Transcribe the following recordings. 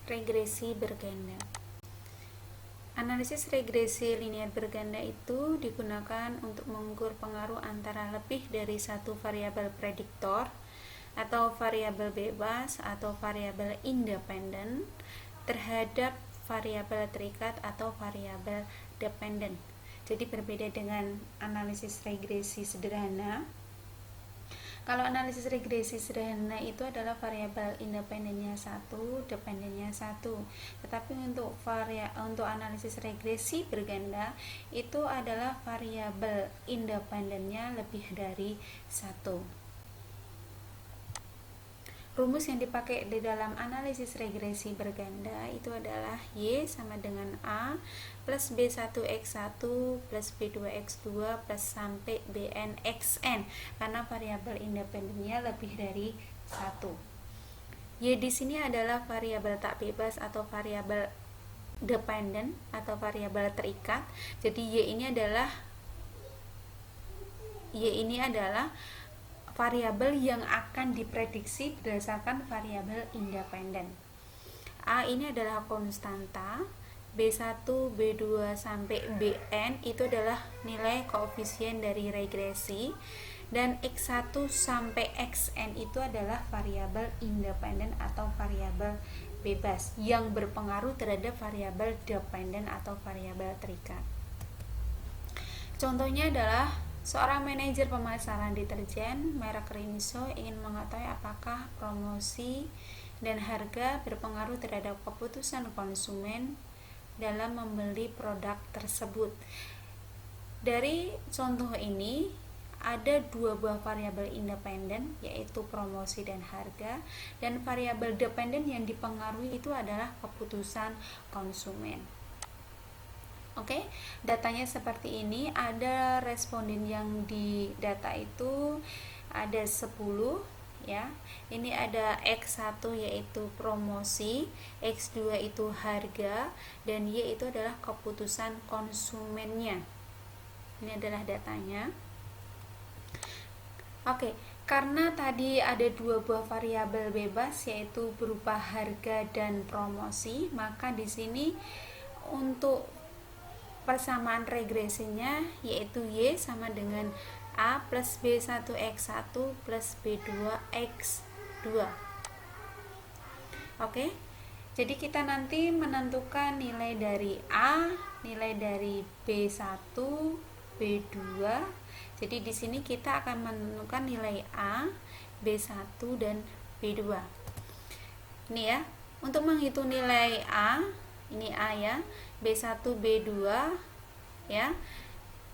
Regresi berganda. Analisis regresi linear berganda itu digunakan untuk mengukur pengaruh antara lebih dari satu variabel prediktor atau variabel bebas atau variabel independen terhadap variabel terikat atau variabel dependen. Jadi berbeda dengan analisis regresi sederhana. Kalau analisis regresi sederhana itu adalah variabel independennya 1, dependennya 1. Tetapi untuk analisis regresi berganda itu adalah variabel independennya lebih dari 1. Rumus yang dipakai di dalam analisis regresi berganda itu adalah Y sama dengan A plus B1X1 plus B2X2 plus sampai BN/Xn, karena variabel independennya lebih dari 1. Y di sini adalah variabel tak bebas atau variabel dependen atau variabel terikat. Jadi Y ini adalah variabel yang akan diprediksi berdasarkan variabel independen. A ini adalah konstanta, B1, B2 sampai Bn itu adalah nilai koefisien dari regresi, dan X1 sampai Xn itu adalah variabel independen atau variabel bebas yang berpengaruh terhadap variabel dependen atau variabel terikat. Contohnya adalah seorang manajer pemasaran deterjen merek Rinso ingin mengetahui apakah promosi dan harga berpengaruh terhadap keputusan konsumen dalam membeli produk tersebut. Dari contoh ini ada dua buah variabel independen, yaitu promosi dan harga, dan variabel dependen yang dipengaruhi itu adalah keputusan konsumen. Oke, datanya seperti ini. Ada responden yang di data itu ada 10 ya. Ini ada X1 yaitu promosi, X2 itu harga, dan Y itu adalah keputusan konsumennya. Ini adalah datanya. Oke, karena tadi ada dua buah variabel bebas yaitu berupa harga dan promosi, maka di sini untuk persamaan regresinya yaitu Y sama dengan A plus B1X1 plus B2X2. Oke, jadi kita nanti menentukan nilai dari A, nilai dari B1, B2. Jadi di sini kita akan menentukan nilai A, B1 dan B2. Ini ya, untuk menghitung nilai A, ini A ya, B1, B2 ya,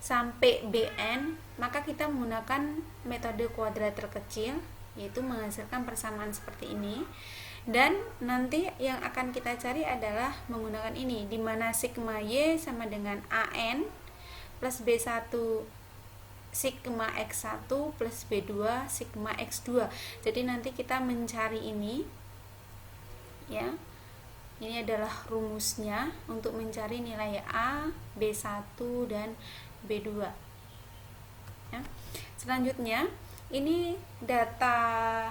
sampai Bn, maka kita menggunakan metode kuadrat terkecil, yaitu menghasilkan persamaan seperti ini. Dan nanti yang akan kita cari adalah menggunakan ini, di mana sigma Y sama dengan AN plus B1 sigma X1 plus B2 sigma X2. Jadi nanti kita mencari ini ya. Ini adalah rumusnya untuk mencari nilai A, B1 dan B2 ya. Selanjutnya ini data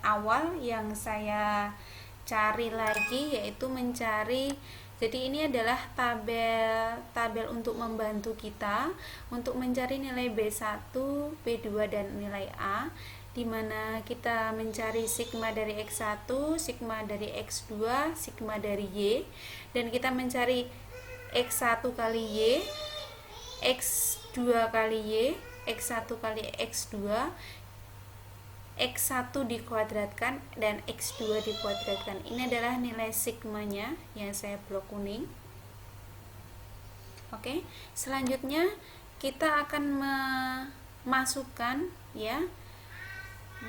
awal yang saya cari lagi, yaitu mencari, jadi ini adalah tabel untuk membantu kita untuk mencari nilai B1, B2 dan nilai A, di mana kita mencari sigma dari X1, sigma dari X2, sigma dari Y, dan kita mencari X1 kali Y, X2 kali Y, X1 kali X2, X1 dikuadratkan dan X2 dikuadratkan. Ini adalah nilai sigmanya yang saya blok kuning. Oke, selanjutnya kita akan memasukkan ya,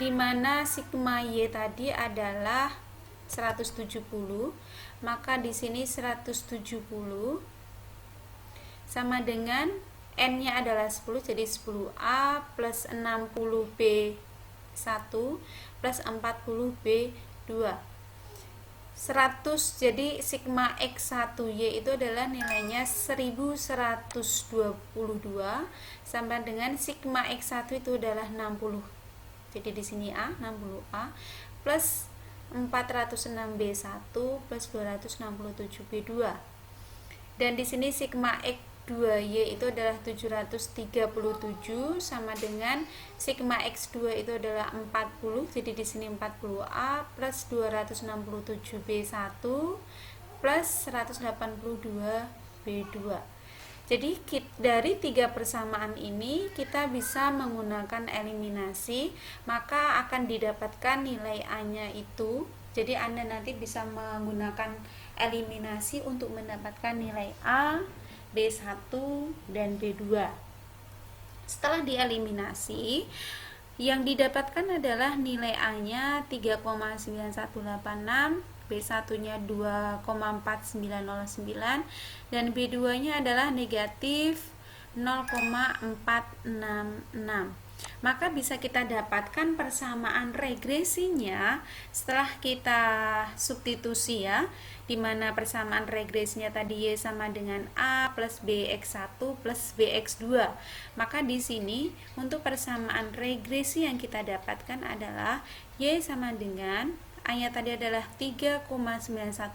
dimana sigma Y tadi adalah 170, maka di sini 170 sama dengan N-nya adalah 10, jadi 10A plus 60B1 plus 40B2. 100, jadi sigma X1Y itu adalah nilainya 1122 sama dengan sigma X1 itu adalah 60. Jadi di sini A, 60A plus 406B1 plus 267B2. Dan di sini sigma X2Y itu adalah 737 sama dengan sigma X2 itu adalah 40. Jadi di sini 40A plus 267B1 plus 182B2. Jadi dari tiga persamaan ini kita bisa menggunakan eliminasi, maka akan didapatkan nilai A-nya itu. Jadi Anda nanti bisa menggunakan eliminasi untuk mendapatkan nilai A, B1, dan B2. Setelah dieliminasi, yang didapatkan adalah nilai A-nya 3,9186, B1-nya 2,4909, dan B2-nya adalah negatif 0,466. Maka bisa kita dapatkan persamaan regresinya setelah kita substitusi ya, dimana persamaan regresinya tadi Y sama dengan A plus BX1 plus BX2. Maka di sini untuk persamaan regresi yang kita dapatkan adalah Y sama dengan A-nya tadi adalah 3,9186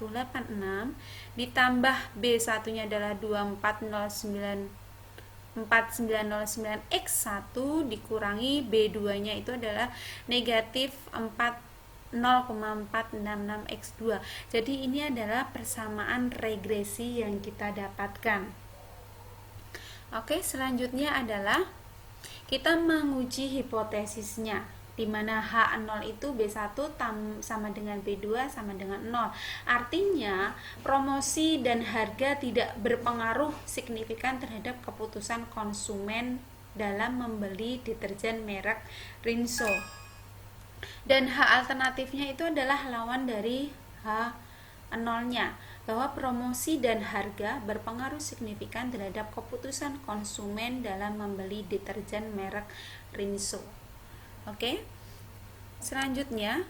ditambah B1-nya adalah 4909X1 dikurangi B2-nya itu adalah negatif 0,466X2. Jadi ini adalah persamaan regresi yang kita dapatkan. Oke, selanjutnya adalah kita menguji hipotesisnya, di mana H0 itu B1 sama dengan B2 sama dengan 0. Artinya promosi dan harga tidak berpengaruh signifikan terhadap keputusan konsumen dalam membeli deterjen merek Rinso. Dan H alternatifnya itu adalah lawan dari H0-nya, bahwa promosi dan harga berpengaruh signifikan terhadap keputusan konsumen dalam membeli deterjen merek Rinso. Oke. Selanjutnya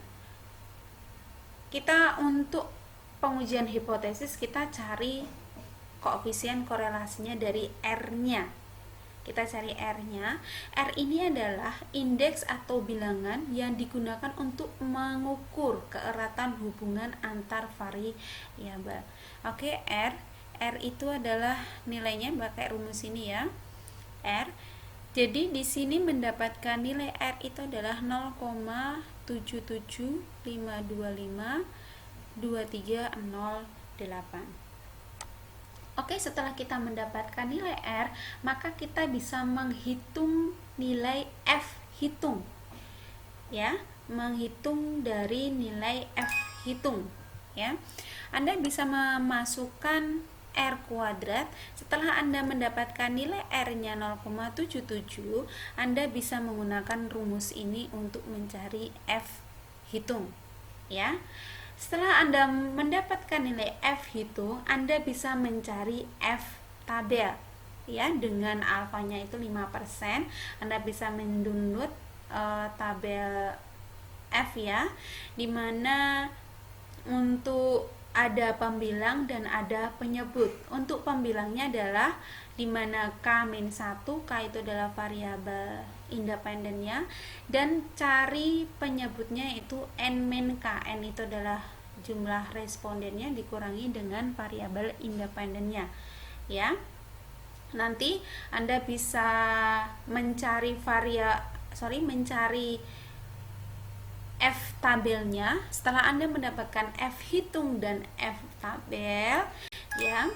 kita untuk pengujian hipotesis kita cari koefisien korelasinya dari R-nya. Kita cari R-nya. R ini adalah indeks atau bilangan yang digunakan untuk mengukur keeratan hubungan antar variabel. Oke, R itu adalah nilainya pakai rumus ini ya. R. Jadi di sini mendapatkan nilai R itu adalah 0,775252308. Oke, setelah kita mendapatkan nilai R, maka kita bisa menghitung nilai F hitung. Ya, menghitung dari nilai F hitung, ya. Anda bisa memasukkan R kuadrat. Setelah Anda mendapatkan nilai R-nya 0,77, Anda bisa menggunakan rumus ini untuk mencari F hitung, ya. Setelah Anda mendapatkan nilai F hitung, Anda bisa mencari F tabel, ya, dengan alfanya itu 5%. Anda bisa mendownload tabel F ya, dimana untuk ada pembilang dan ada penyebut. Untuk pembilangnya adalah dimana K-1, K itu adalah variabel independennya, dan cari penyebutnya itu N-K. N itu adalah jumlah respondennya dikurangi dengan variabel independennya, ya. Nanti Anda bisa mencari F tabelnya. Setelah Anda mendapatkan F hitung dan F tabel, ya,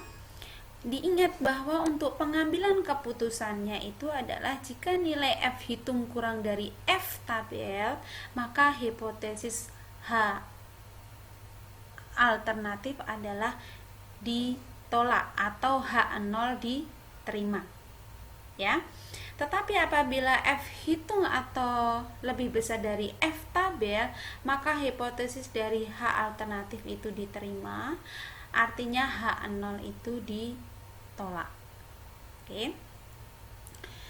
diingat bahwa untuk pengambilan keputusannya itu adalah jika nilai F hitung kurang dari F tabel, maka hipotesis H alternatif adalah ditolak atau H0 diterima, ya. Tetapi apabila F hitung atau lebih besar dari F tabel, maka hipotesis dari H alternatif itu diterima, artinya H0 itu ditolak. Oke.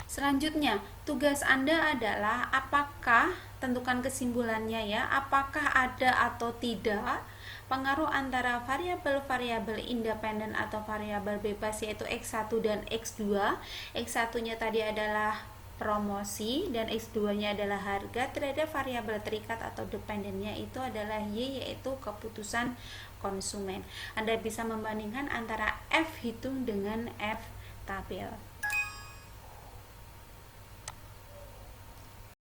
Selanjutnya, tugas Anda adalah apakah, tentukan kesimpulannya ya, apakah ada atau tidak pengaruh antara variabel-variabel independen atau variabel bebas yaitu X1 dan X2. X1-nya tadi adalah promosi dan X2-nya adalah harga, terhadap variabel terikat atau dependennya itu adalah Y, yaitu keputusan konsumen. Anda bisa membandingkan antara F hitung dengan F tabel.